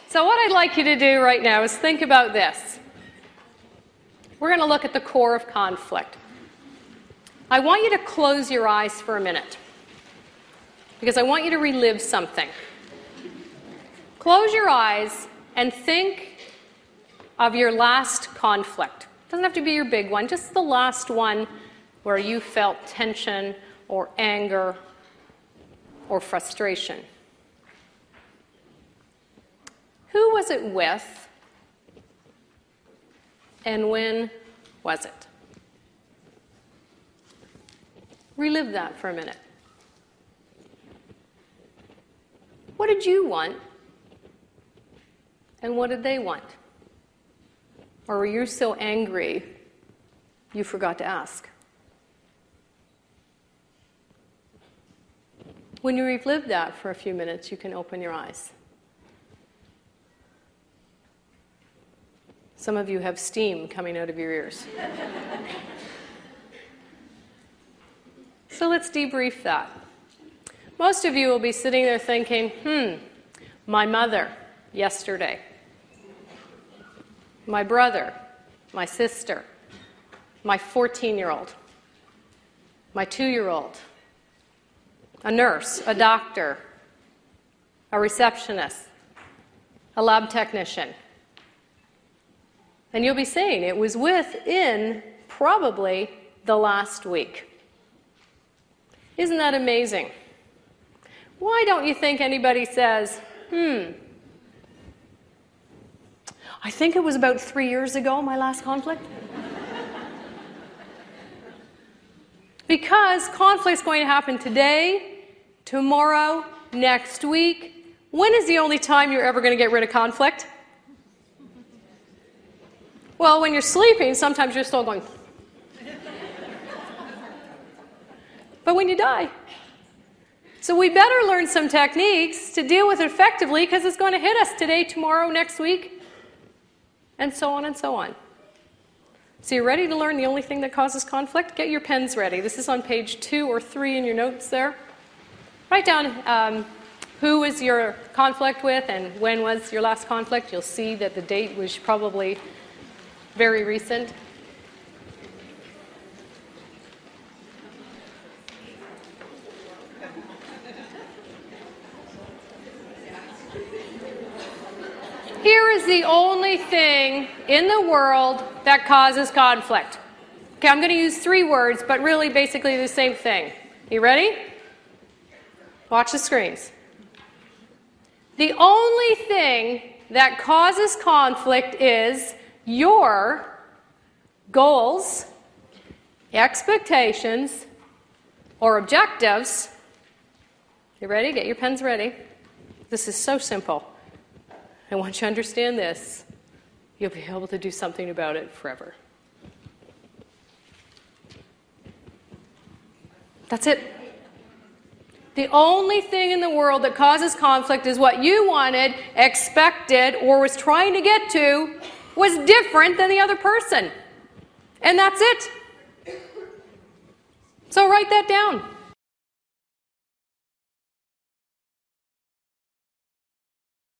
So what I'd like you to do right now is think about this. We're going to look at the core of conflict. I want you to close your eyes for a minute because I want you to relive something. Close your eyes and think of your last conflict. It doesn't have to be your big one, just the last one where you felt tension or anger or frustration. Who was it with, and when was it? Relive that for a minute. What did you want, and what did they want? Or were you so angry you forgot to ask? When you relive that for a few minutes, you can open your eyes. Some of you have steam coming out of your ears. So let's debrief that. Most of you will be sitting there thinking, my mother yesterday, my brother, my sister, my 14-year-old, my 2-year-old, a nurse, a doctor, a receptionist, a lab technician. And you'll be saying it was within probably the last week. Isn't that amazing? Why don't you think anybody says, I think it was about 3 years ago, my last conflict? Because conflict's going to happen today, tomorrow, next week. When is the only time you're ever going to get rid of conflict? Well, when you're sleeping, sometimes you're still going. But when you die. So we better learn some techniques to deal with it effectively because it's going to hit us today, tomorrow, next week, and so on and so on. So you're ready to learn the only thing that causes conflict? Get your pens ready. This is on page 2 or 3 in your notes there. Write down who was your conflict with and when was your last conflict. You'll see that the date was probably very recent. Here is the only thing in the world that causes conflict. Okay, I'm going to use 3 words, but really basically the same thing. You ready? Watch the screens. The only thing that causes conflict is your goals, expectations, or objectives. You ready? Get your pens ready. This is so simple. And once you understand this, you'll be able to do something about it forever. That's it. The only thing in the world that causes conflict is what you wanted, expected, or was trying to get to was different than the other person. And that's it. So write that down.